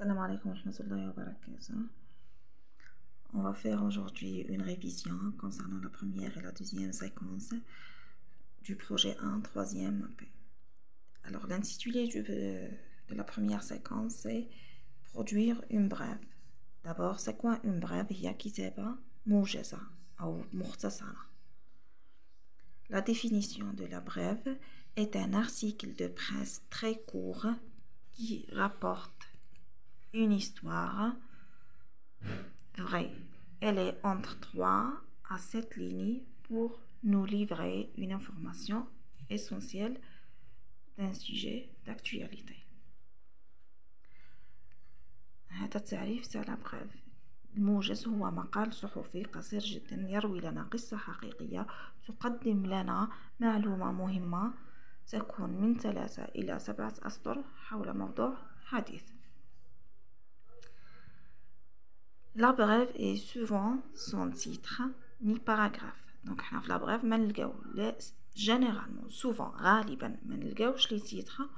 Salam alaikum wa rahmatullahi wa barakatuh. On va faire aujourd'hui une révision concernant la première et la deuxième séquence du projet 1, troisième AP. Alors l'intitulé de la première séquence c'est produire une brève. D'abord, c'est quoi une brève? هي كتابة موجزة أو مختصرة. La définition de la brève est un article de presse très court qui rapporte une histoire vraie. Elle est entre 3 à 7 lignes pour nous livrer une information essentielle d'un sujet d'actualité. هذا التعريف تاع la brève. الموجز هو مقال صحفي قصير جدا يروي لنا قصة حقيقية تقدم لنا معلومة مهمة تكون من 3 إلى 7 أسطر حول موضوع حديث. La brève est souvent sans titre ni paragraphe. Donc حنا في la brève ما نلقاو généralement souvent غالبا ما نلقاوش لي تيتر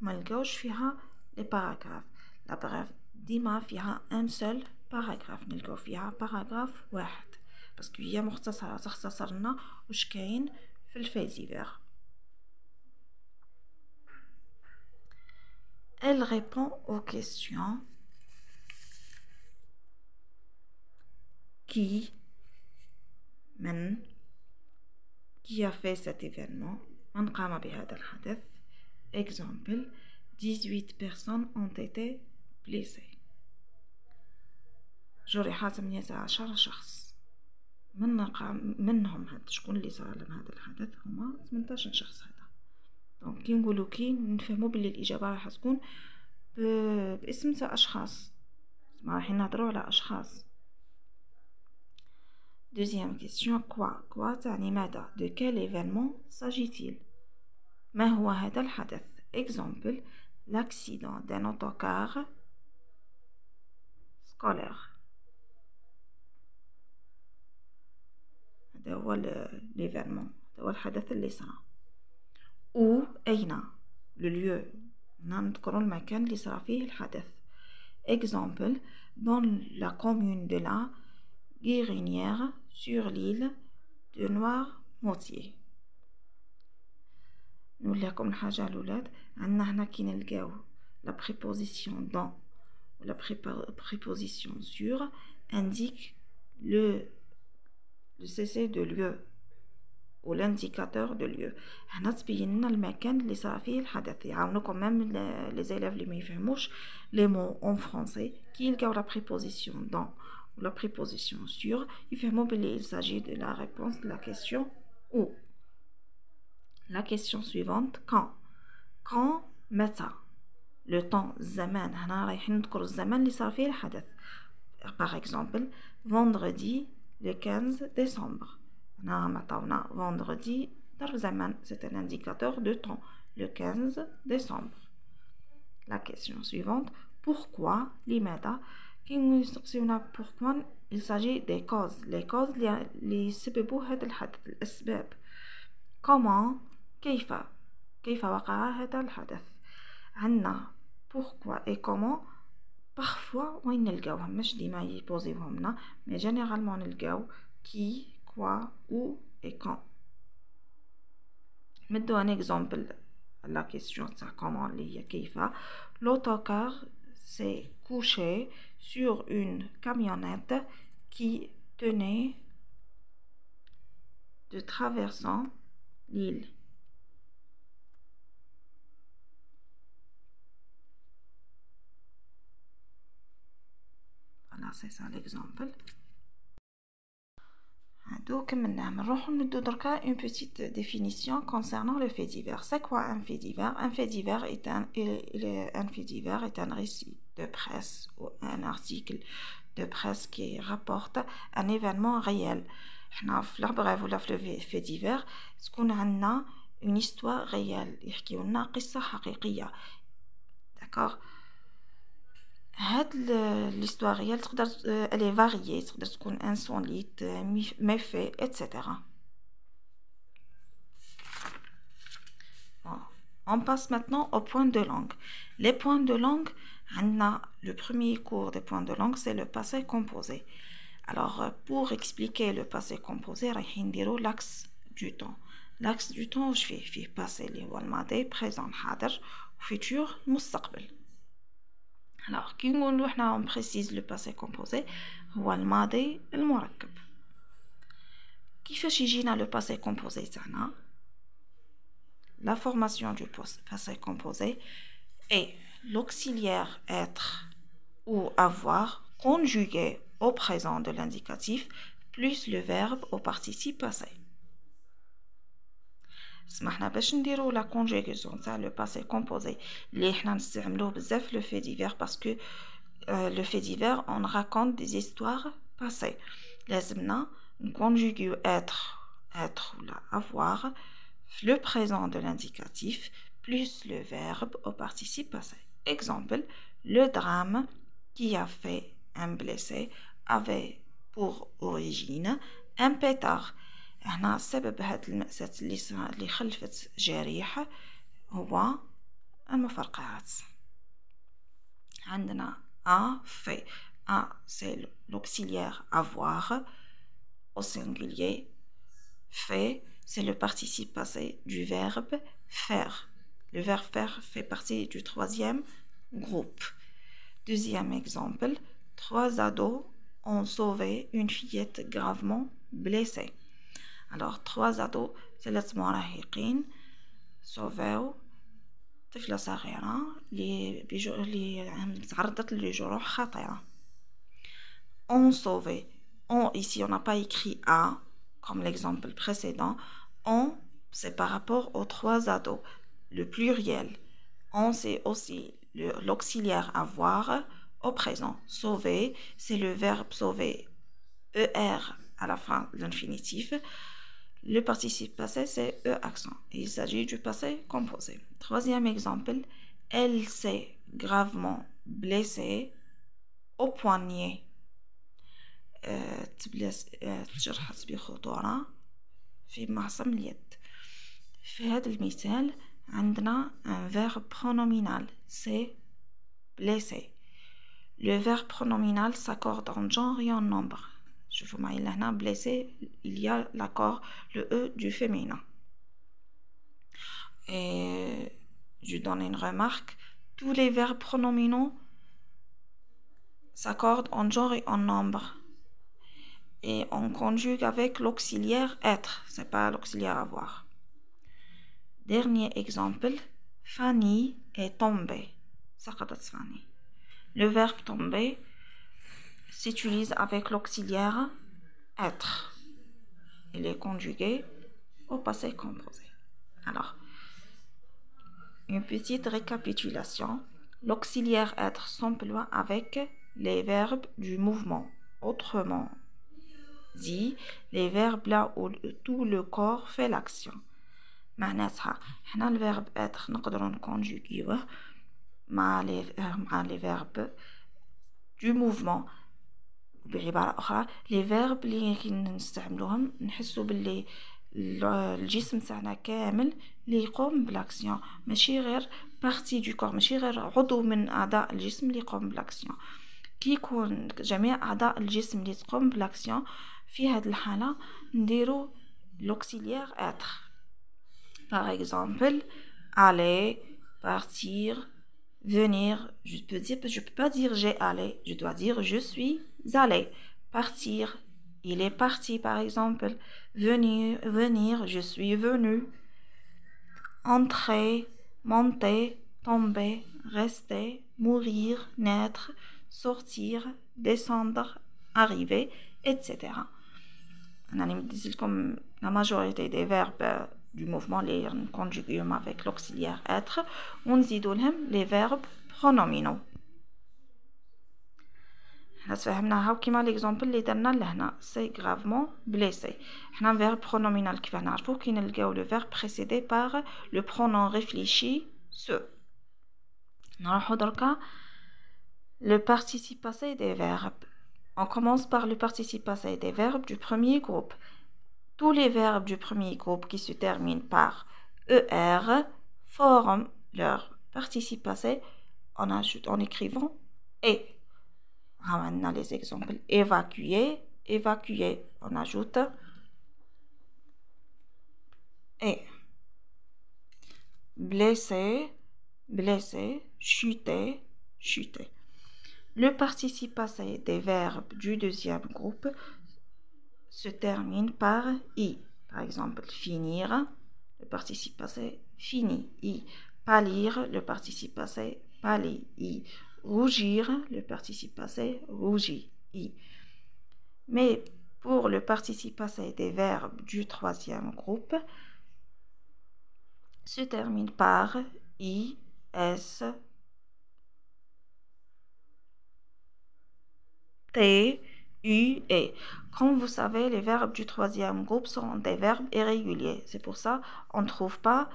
وما نلقاوش فيها لي باراغراف. La brève ديما فيها un seul paragraphe نلقاو فيها باراغراف واحد باسكو هي مختصرة تختصر لنا واش كاين في الفاي ديفير. Elle répond aux questions qui a fait cet événement, من قام بهذا الحدث. Exemple, 18 personnes ont été blessées. جرح 18 شخص. منهم شكون اللي صار لهم هذا الحدث؟ هما 18 شخص هذا. دونك كي نقولوا كي نفهموا بلي الإجابة راح تكون باسم تاع أشخاص. ما راح نهضروا على أشخاص. Deuxième question, quoi تعني ماذا? De quel événement s'agit-il? ما هو هذا الحدث? Exemple, l'accident d'un autocar scolaire. هذا هو l'événement. هذا هو الحدث اللي صار. Où أين? Le lieu. نذكروا المكان اللي صار فيه الحدث. Exemple, dans la commune de la Guérinière sur l'île de Noirmoutier. نقول لكم الحاجة الأولاد عندنا هنا كي نلقاو la préposition dans ou la préposition sur indique le cessé de lieu ou l'indicateur de lieu. هنا تبين لنا المكان اللي صار فيه الحدث. يعاونوكم même les élèves اللي ما يفهموش les mots en français كي يلقاو la préposition dans ou la préposition sur il s'agit de la réponse de la question où. La question suivante, quand متى. Le temps زمان هنا رايحين نذكروا الزمان اللي صار فيه الحدث. Par exemple, vendredi le 15 décembre. هنا متاونا vendredi ضرب زمان, c'est un indicateur de temps. Le 15 décembre. La question suivante, pourquoi لماذا. كي نسقسيونا pourquoi il s'agit des causes. Les causes اللي سببوا هذا الحدث, الأسباب. comment كيف وقع هذا الحدث. عندنا pourquoi et comment parfois وين نلقاوهم مش ديما يبوزيوهم لنا mais généralement نلقاو qui, quoi, où et quand. نمدو un exemple la question تاع comment اللي هي كيف. L'autocar s'est couché sur une camionnette qui tenait de traversant l'île. Voilà, c'est ça l'exemple. Donc, nous avons une petite définition concernant le fait divers. C'est quoi un fait divers? Un fait divers est un récit de presse ou un article de presse qui rapporte un événement réel. Dans la brève ou le fait divers, on a une histoire réelle. On a une histoire حقيقية. D'accord? l'histoire réelle elle est variée, تقدر تكون insolite, méfait, etc. Bon. On passe maintenant aux points de langue. Les points de langue Le premier cours des points de langue, c'est le passé composé. Alors, pour expliquer le passé composé, on va l'axe du temps. L'axe du temps, je fais passé le الماضي, présent, حاضر, futur, مستقبل. Alors, on précise le passé composé, هو الماضي المركب. كيفاش يجينا le passé composé تاعنا؟ La formation du passé composé est l'auxiliaire être ou avoir conjugué au présent de l'indicatif plus le verbe au participe passé. سمحنا باش نديرو la conjugaison تاع le passé composé اللي حنا نستعملوه بزاف le fait divers parce que le fait divers on raconte des histoires passées. لازمنا نconjuguer être ou avoir le présent de l'indicatif plus le verbe au participe passé. Exemple, le drame qui a fait un blessé avait pour origine un pétard. هنا سبب هاد المأساة اللي خلفت جريح هو المفرقعات. عندنا a fait. A c'est l'auxiliaire avoir au singulier. Fait c'est le participe passé du verbe faire. Le verbe faire fait partie du troisième groupe. Deuxième exemple, 3 ados ont sauvé une fillette gravement blessée. Alors 3 ados ثلاث مراهقين sauvéو طفلة صغيرة اللي تعرضت لجروح خطيرة. On sauvé. On ici on n'a pas écrit a comme l'exemple précédent. On c'est par rapport aux 3 ados. Le pluriel. On c'est aussi l'auxiliaire avoir au présent. Sauver c'est le verbe sauver er à la fin de l'infinitif. Le participe passé, c'est E accent. Il s'agit du passé composé. Troisième exemple, elle s'est gravement blessée au poignet. تجرحت بخطورة في معصم اليد. في هذا المثال عندنا un verbe pronominal, c'est blessé. Le verbe pronominal s'accorde en genre et en nombre. Je vous mets là, blessé, il y a l'accord, le E du féminin. Et je donne une remarque, tous les verbes pronominaux s'accordent en genre et en nombre. Et on conjugue avec l'auxiliaire être, c'est pas l'auxiliaire avoir. Dernier exemple, Fanny est tombée. Le verbe tomber s'utilise avec l'auxiliaire être. Il est conjugué au passé composé. Alors, une petite récapitulation. L'auxiliaire être s'emploie avec les verbes du mouvement. Autrement dit, les verbes là où tout le corps fait l'action. معناتها حنا الverbe être نقدروا نكونجوغيوه مع les verbes du mouvement. بعبارة أخرى les verbes اللي نستعملوهم نحسوا باللي الجسم تاعنا كامل اللي يقوم بالاكسيون ماشي غير بارتي دو كور ماشي غير عضو من أعضاء الجسم اللي يقوم بالاكسيون. كي يكون جميع أعضاء الجسم اللي تقوم بالاكسيون في هذه الحالة نديرو l'auxiliaire être. Par exemple, aller, partir, venir. Je peux pas dire j'ai allé, je dois dire je suis allé. Partir, il est parti par exemple. Venir, je suis venu. Entrer, monter, tomber, rester, mourir, naître, sortir, descendre, arriver, etc. La majorité des verbes du mouvement les conjuguons avec l'auxiliaire être. On dit les verbes pronominaux. فهمنا كيما l'exemple اللي درنا لهنا c'est gravement blessé. حنا verbe pronominal كيف نعرفوه كي نلقاو le verbe précédé par le pronom réfléchi se. نروحو دركا le participe passé des verbes. On commence par le participe passé des verbes du premier groupe. Tous les verbes du premier groupe qui se terminent par ER forment leur participe passé on ajoute en écrivant et. On a les exemples. Évacuer, évacuer. On ajoute et. Blessé, blessé. Chuter, chuter. Le participe passé des verbes du deuxième groupe se termine par i. Par exemple, finir, le participe passé fini, i. Pâlir, le participe passé pâli, i. Rougir, le participe passé rougit, i. Mais pour le participe passé des verbes du troisième groupe, se termine par i, s, t, u, et. Comme vous savez, les verbes du troisième groupe sont des verbes irréguliers. C'est pour ça qu'on ne trouve pas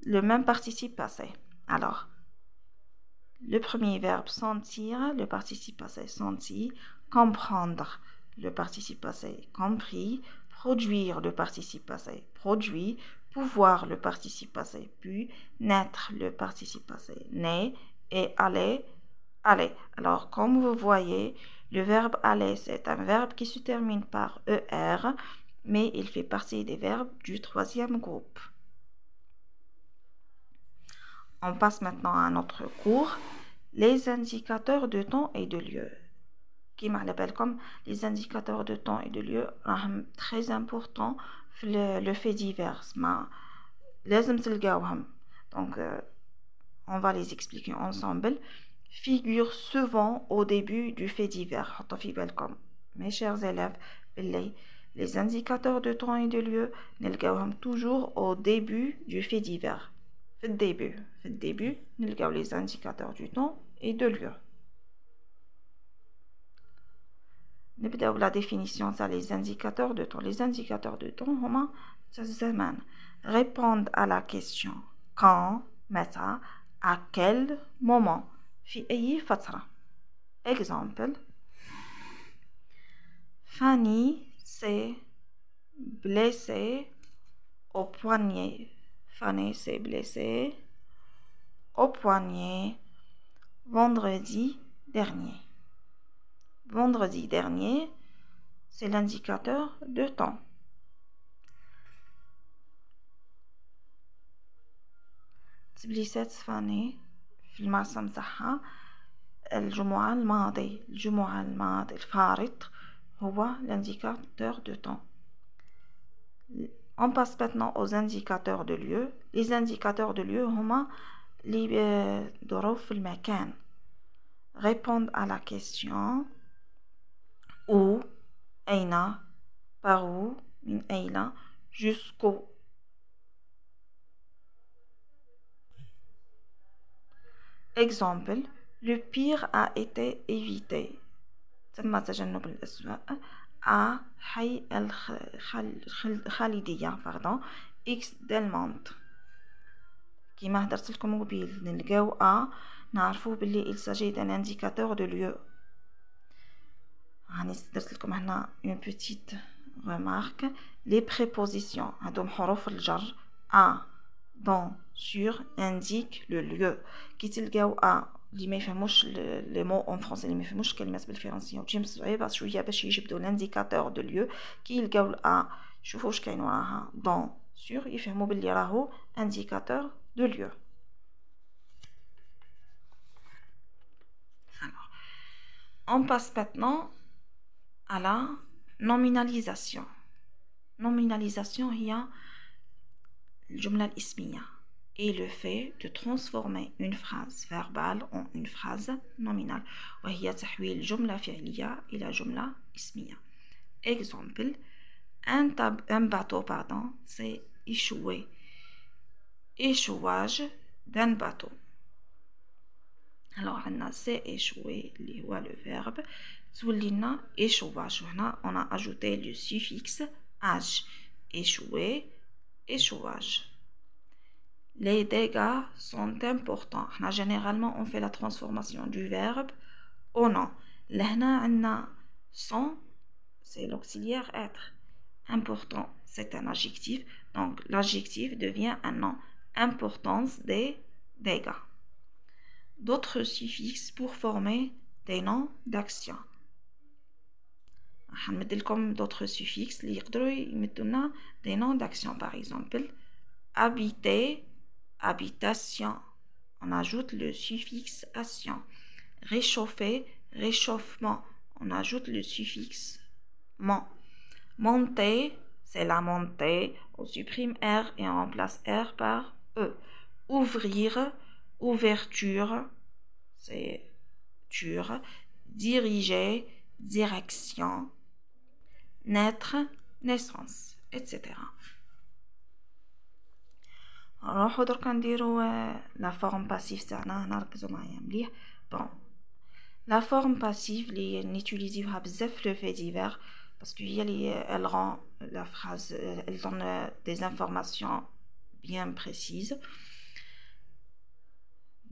le même participe passé. Alors, le premier verbe sentir, le participe passé senti, comprendre, le participe passé compris, produire, le participe passé produit, pouvoir, le participe passé pu, naître, le participe passé né, et aller, aller. Alors, comme vous voyez, le verbe aller, c'est un verbe qui se termine par ER, mais il fait partie des verbes du troisième groupe. On passe maintenant à notre cours, les indicateurs de temps et de lieu. Qui m'appelle comme les indicateurs de temps et de lieu, très important, le fait divers. Donc, on va les expliquer ensemble. Figure souvent au début du fait divers. Mes chers élèves, les indicateurs de temps et de lieu, نلقاوهم toujours au début du fait divers. في الدébut, نلقاو les indicateurs du temps et de lieu. نبداو la définition ça les indicateurs de temps. Les indicateurs de temps هما الزمان. Répondent à la question quand, متى, à quel moment, في أي فترة. Exemple, Fanny s'est blessée au poignet. Fanny s'est blessée au poignet vendredi dernier. Vendredi dernier, c'est l'indicateur de temps. تبليسات فاني في المعصة متاعها الجمعة الماضي الفارط هو l'indicateur de temps. On passe maintenant aux indicateurs de lieu. Les indicateurs de lieu هما اللي دوروا في المكان. Répondent à la question où, أين, par où, من أين, jusqu'où. Exemple, le pire a été évité. تم تجنب الأسوأ à حي الخالدية X Delmonte. كيما هدرت لكم قبيل نلقاو نعرفوه باللي il s'agit d'un indicateur de lieu. هاني درت لكم هنا une petite remarque. Les prépositions هادوم حروف الجر à, dans, sur indiquent le lieu. كي تلقاو اللي ما يفهموش لي مو اون فرونسي اللي ما يفهموش الكلمات بالفرنسيه وتجي صعيبه شويه باش يجبدوا الانديكاتور دو ليو كي يلقاو شوفوا واش كاين وراها دون سور يفهموا باللي راهو انديكاتور دو ليو. Alors, on passe maintenant à la nominalisation. Nominalisation هي الجمله الاسميه et le fait de transformer une phrase verbale en une phrase nominale. وهي تحويل جملة فعلية إلى جملة اسمية. Exemple, un bateau, c'est échoué. Échouage d'un bateau. Alors, on a c'est échoué, اللي هو le verbe. تولينا échouage. وهنا on a ajouté le suffixe age. Échoué, échouage. Les dégâts sont importants. Généralement, on fait la transformation du verbe au nom. Là, on a sont, c'est l'auxiliaire être. Important, c'est un adjectif. Donc, l'adjectif devient un nom. Importance des dégâts. d'autres suffixes pour former des noms d'action. Comme d'autres suffixes, les des noms d'action, par exemple, habiter, habitation. On ajoute le suffixe action. Réchauffer, réchauffement. On ajoute le suffixe ment. Monter, c'est la montée. On supprime R et on remplace R par E. Ouvrir, ouverture, c'est ture. Diriger, direction. Naître, naissance, etc. Alors, on va dire la forme passive. Bon, la forme passive, on utilise le fait divers parce qu'elle rend la phrase, elle donne des informations bien précises.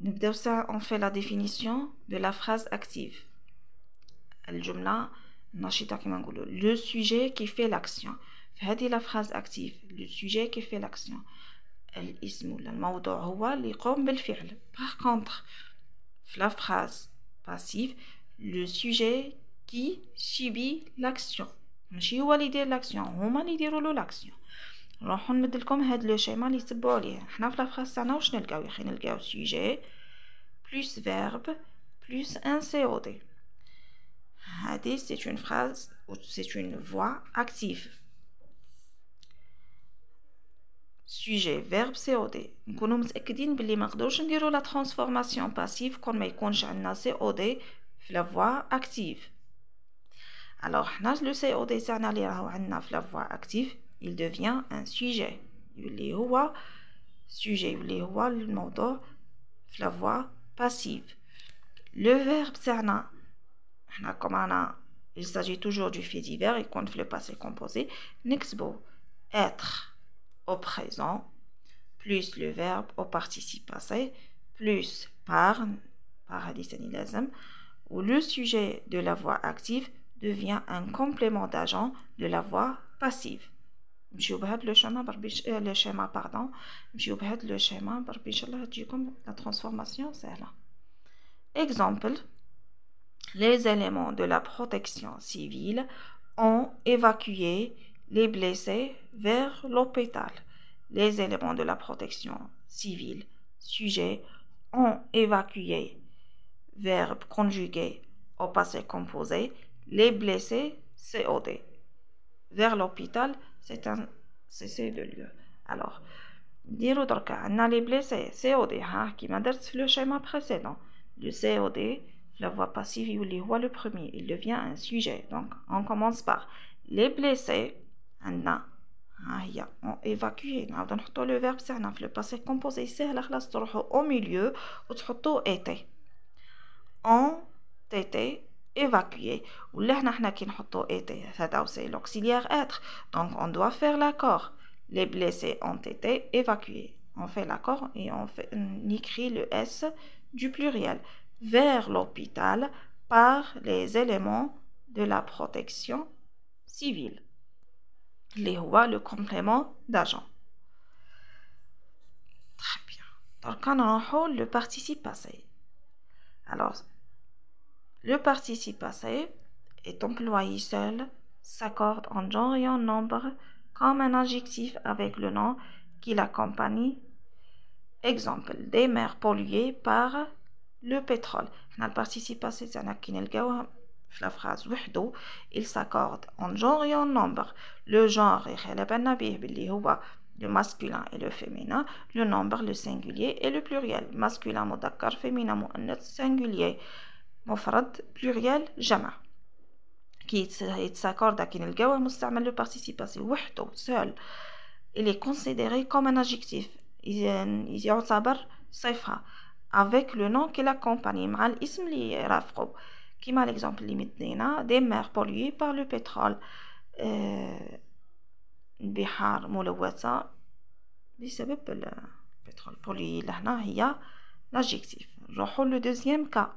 On fait la définition de la phrase active. Le sujet qui fait l'action. C'est la phrase active. Le sujet qui fait l'action. Par contre, la phrase passive, le sujet qui subit l'action. ماشي هو اللي يدير l'action, هما اللي يديروا له l'action. راح نمد لكم هاد لو شيما اللي تبعوا ليه. حنا في لا phrase تاعنا واش نلقاو؟ نلقاو sujet plus verbe plus un COD. هادي c'est une phrase ou c'est une voix active. sujet verbe COD. نكونوا متأكدين باللي ما نقدروش نديروا لا transformation passive كون ما يكونش عندنا COD في la voix active. Alors, le COD في la voix active, il devient un sujet. اللي هو sujet اللي هو الموضوع في la voix passive. Le verbe تاعنا il s'agit toujours du fait divers et compte le passé composé. نكتبو être au présent plus le verbe au participe passé plus par où le sujet de la voix active devient un complément d'agent de la voix passive. le schéma la transformation c'est là. Exemple, les éléments de la protection civile ont évacué les blessés vers l'hôpital. Les éléments de la protection civile, sujet, ont évacué, verbe conjugué au passé composé, les blessés, COD. Vers l'hôpital, c'est un cessez de lieu. Alors, dire les blessés, COD, qui m'a dit le schéma précédent. Le COD, la voix passive, il est le premier, il devient un sujet. Donc, on commence par les blessés, ont évacué. On le verbe, c'est le passé composé. C'est au milieu, on été. Ont été évacués. Ou là, on été. C'est l'auxiliaire être. Donc, on doit faire l'accord. Les blessés ont été évacués. On fait l'accord et on écrit le S du pluriel. Vers l'hôpital par les éléments de la protection civile. Les rois, le complément d'agent. Très bien. Donc, on a le participe passé. Alors, le participe passé est employé seul, s'accorde en genre et en nombre comme un adjectif avec le nom qui l'accompagne. Exemple, des mers polluées par le pétrole. Le participe passé, c'est la phrase وحده, il s'accorde en genre et en nombre. Le genre est le masculin et le féminin, le nombre, le singulier et le pluriel. Masculin, مذكر, féminin, مؤنث, singulier, مفرد, pluriel, جمع. qui s'accorde à le participe passé وحده, seul. Il est considéré comme un adjectif. Il يعتبر صفة avec le nom qui l'accompagne مع الاسم اللي يرافقه. كما l'exemple اللي مدينا des mers polluées par le pétrole. البحار ملوثة بسبب البترول. pollué لهنا هي l'adjectif. نروحو le deuxième cas.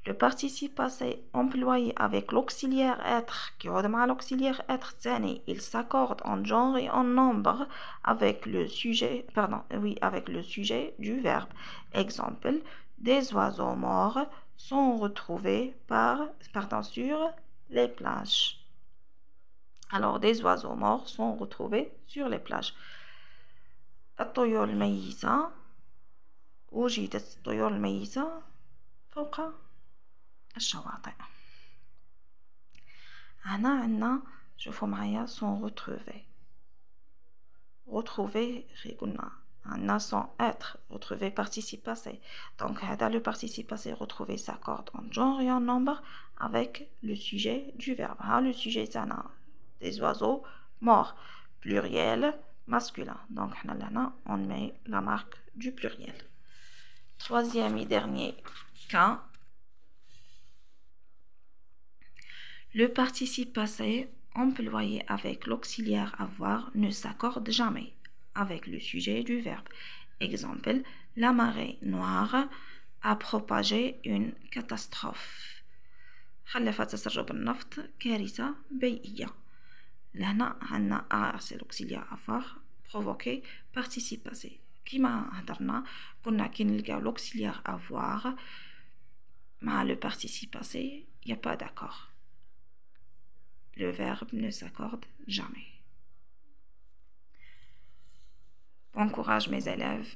Le participe passé employé avec l'auxiliaire être qui يعود مع l'auxiliaire être ثاني, il s'accorde en genre et en nombre avec le sujet, avec le sujet du verbe. Exemple, des oiseaux morts sont retrouvés sur les plages. Alors, des oiseaux morts sont retrouvés sur les plages. الطيور الميتة وجدت الطيور الميتة فوق الشواطئ. هنا عندنا شوفوا معايا sont retrouvés. Retrouver قلنا عندنا sont être retrouver participe passé. Donc هذا le participe passé retrouver s'accorde en genre et en nombre avec le sujet du verbe. Le sujet c'est des oiseaux morts pluriel masculin. Donc là on met la marque du pluriel. Troisième et dernier cas. Le participe passé employé avec l'auxiliaire avoir ne s'accorde jamais avec le sujet du verbe. Exemple, la marée noire a propagé une catastrophe. خلفت تسرب النفط كارثة بيئية. لهنا عندنا a c'est l'auxiliaire avoir provoqué participe passé. كما هضرنا قلنا كي نلقاو l'auxiliaire avoir مع le participe passé, il n'y a pas d'accord. Le verbe ne s'accorde jamais. Bon courage mes élèves.